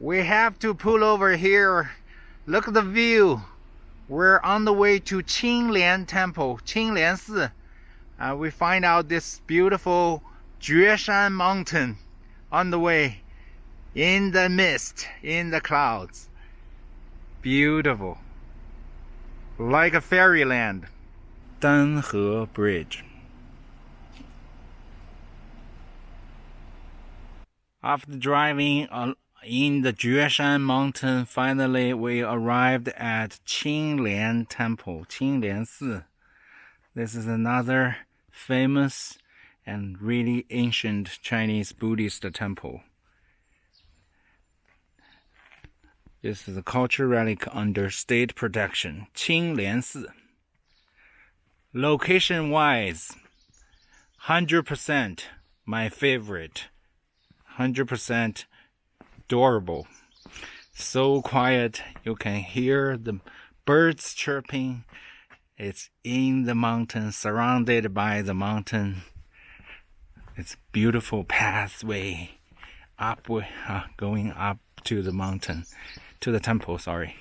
We have to pull over here. Look at the view. We're on the way to Qinglian Temple, Qianlian寺. We find out this beautiful Jueshan mountain on the way, in the mist, in the clouds. Beautiful. Like a fairyland. Danhe Bridge. After driving in the Jueshan mountain, finally we arrived at Qinglian Temple, Qinglian寺. This is another famous and really ancient Chinese Buddhist temple. This is a cultural relic under state protection, Qinglian寺. Location-wise, 100% my favorite. 100% adorable. So quiet, you can hear the birds chirping. It's in the mountain, surrounded by the mountain. It's beautiful pathway up, going up to the mountain, to the temple, sorry.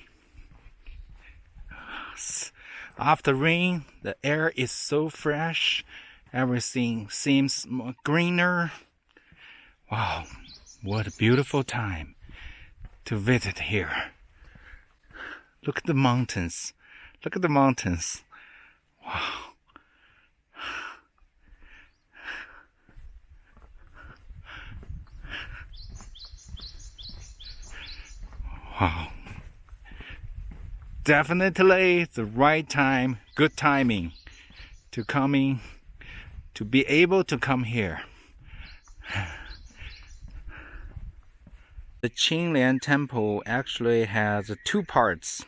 After rain, the air is so fresh. Everything seems more greener. Wow, what a beautiful time to visit here. Look at the mountains. Look at the mountains. Wow. Wow. Definitely the right time, good timing to be able to come here. The Qinglian Temple actually has two parts.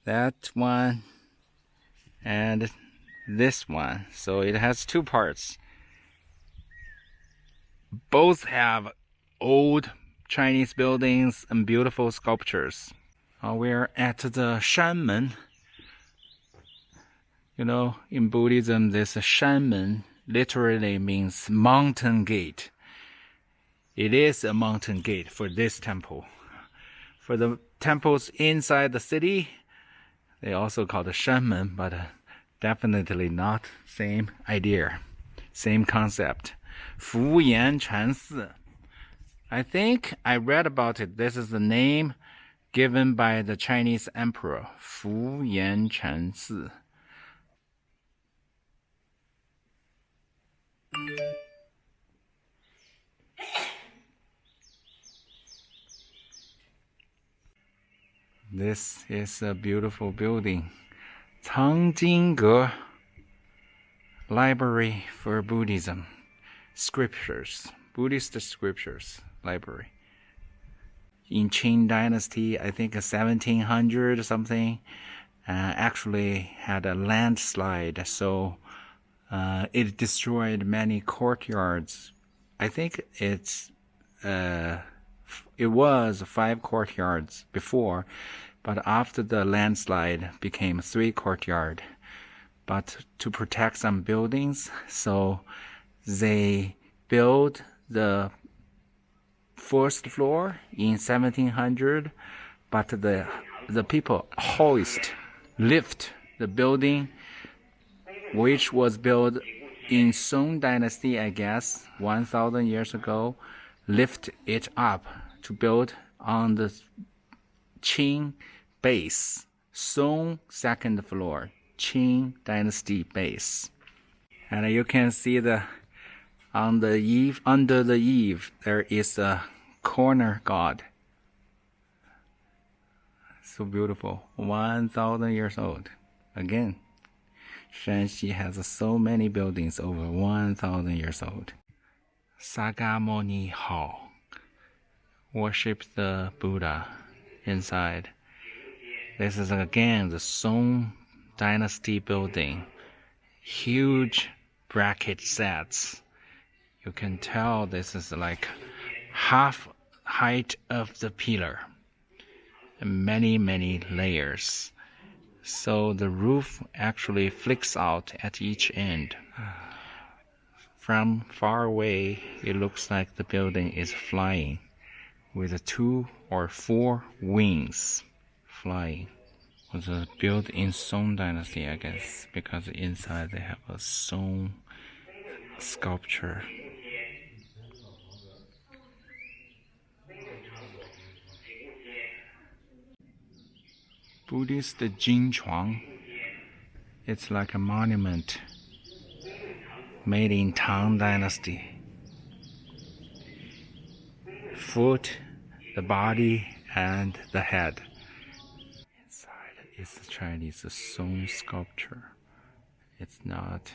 That one and this one. So it has two parts. Both have old Chinese buildings and beautiful sculptures. We're at the Shanmen. You know, in Buddhism, this Shanmen literally means mountain gate. It is a mountain gate for this temple. For the temples inside the city, they also call the Shanmen, but definitely not same idea, same concept. Fuyan Chansi. I think I read about it. This is the name given by the Chinese emperor, Fuyan Chansi. This is a beautiful building. Cangjinge Library for Buddhism. Scriptures. Buddhist scriptures library. In Qing Dynasty, I think 1700 something, actually had a landslide. So it destroyed many courtyards. I think it was 5 courtyards before, but after the landslide became 3 courtyards. But to protect some buildings, so they built the first floor in 1700, but the people lift the building, which was built in Song Dynasty, I guess, 1,000 years ago, lift it up to build on the Qing base, Song second floor, Qing Dynasty base. And you can see under the eave, there is a corner god. So beautiful, 1,000 years old. Again, Shanxi has so many buildings over 1,000 years old. Sagamoni Hall. Worship the Buddha inside. This is again the Song Dynasty building. Huge bracket sets. You can tell this is like half height of the pillar. And many layers. So the roof actually flicks out at each end. From far away, it looks like the building is flying. with 2 or 4 wings flying. Was built in Song Dynasty, I guess, because inside they have a Song sculpture. Buddhist Jingchuang. It's like a monument made in Tang Dynasty. Foot, the body, and the head. Inside is the Chinese Song sculpture. It's not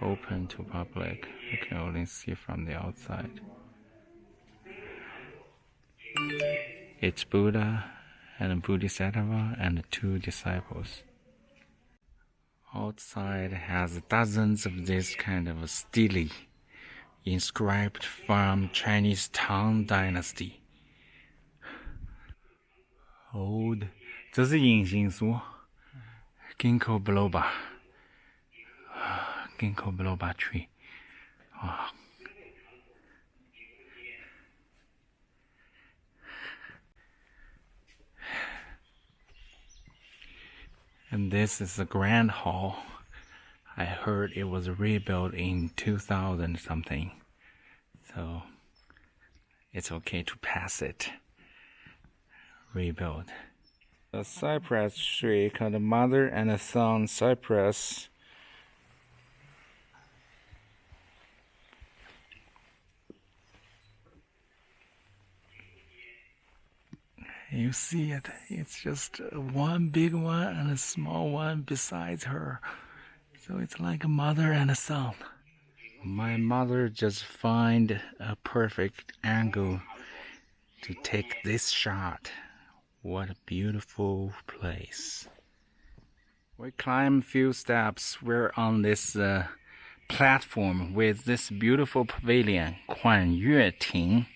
open to public. You can only see from the outside. It's Buddha and Bodhisattva and 2 disciples. Outside has dozens of this kind of stele inscribed from Chinese Tang Dynasty. Old. 这是隐形书 Ginkgo biloba. Ginkgo biloba tree. And this is the grand hall. I heard it was rebuilt in 2000 something. So it's okay to pass it. Rebuild. A cypress tree called the mother and a son cypress. You see it, it's just one big one and a small one besides her. So it's like a mother and a son. My mother just find a perfect angle to take this shot. What a beautiful place. We climb a few steps. We're on this platform with this beautiful pavilion. 款月亭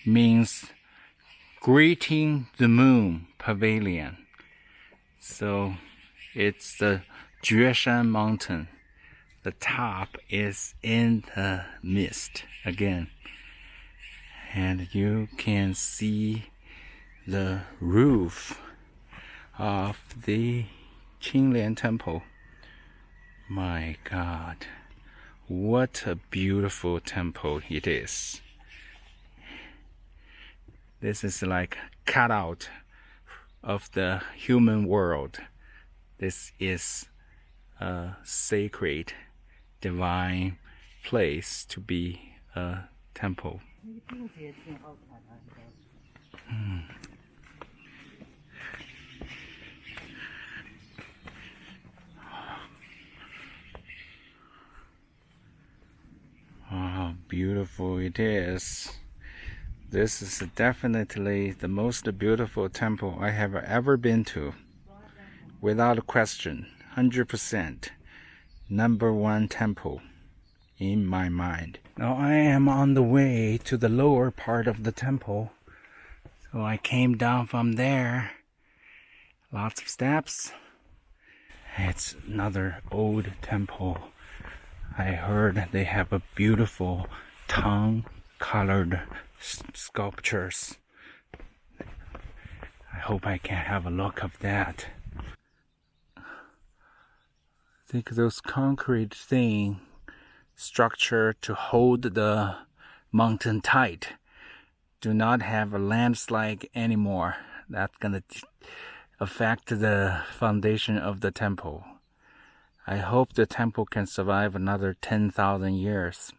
means Greeting the Moon Pavilion. So it's the Jueshan Mountain. The top is in the mist again. And you can see the roof of the Qinglian Temple. My God, what a beautiful temple it is. This is like cut out of the human world. This is a sacred, divine place to be a temple. How beautiful it is. This is definitely the most beautiful temple I have ever been to. Without a question, 100%. Number 1 temple in my mind. Now I am on the way to the lower part of the temple. So I came down from there. Lots of steps. It's another old temple. I heard they have a beautiful tongue-colored sculptures. I hope I can have a look of that. I think those concrete thing structure to hold the mountain tight do not have a landslide anymore. That's gonna affect the foundation of the temple. I hope the temple can survive another 10,000 years.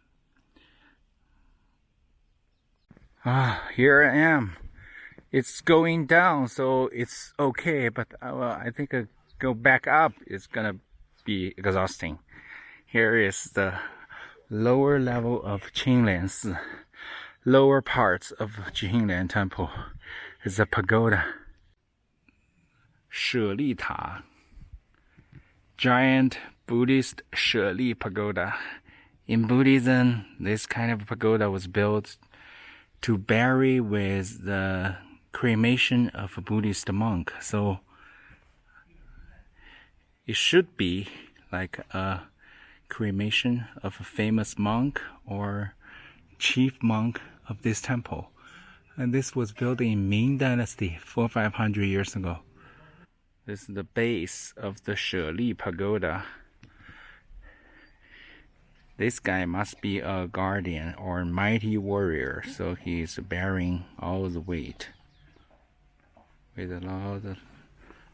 Here I am. It's going down, so it's okay, but I think go back up is gonna be exhausting. Here is the lower level of Qinglian, lower parts of Qinglian Temple. It's a pagoda. 舍利塔, giant Buddhist 舍利 pagoda. In Buddhism, this kind of pagoda was built to bury with the cremation of a Buddhist monk. So it should be like a cremation of a famous monk or chief monk of this temple. And this was built in Ming Dynasty 400-500 years ago. This is the base of the Sheli Pagoda. This guy must be a guardian or mighty warrior, so he's bearing all the weight with a lot of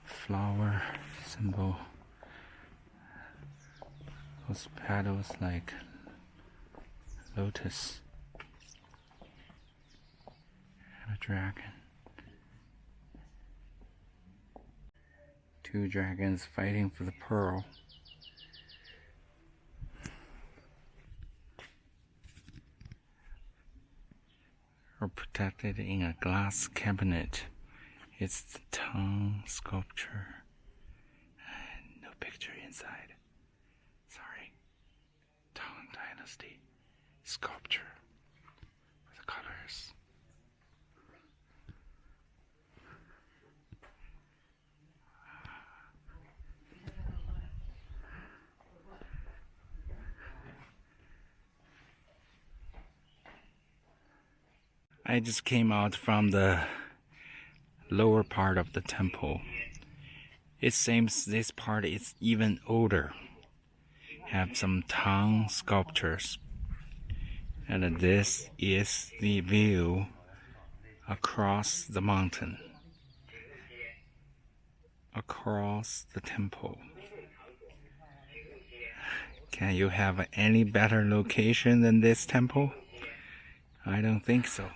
flower symbol. Those petals like lotus. And a dragon. Two dragons fighting for the pearl. Are protected in a glass cabinet. It's the Tang sculpture. No picture inside. Sorry. Tang Dynasty sculpture with the colors. I just came out from the lower part of the temple. It seems this part is even older. Have some Tang sculptures. And this is the view across the mountain. Across the temple. Can you have any better location than this temple? I don't think so.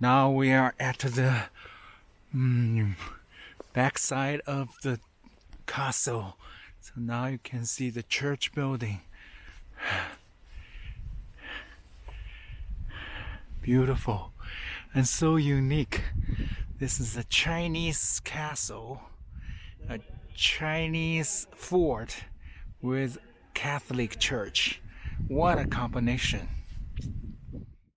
Now we are at the backside of the castle. So now you can see the church building. Beautiful and so unique. This is a Chinese castle, a Chinese fort with Catholic church. What a combination.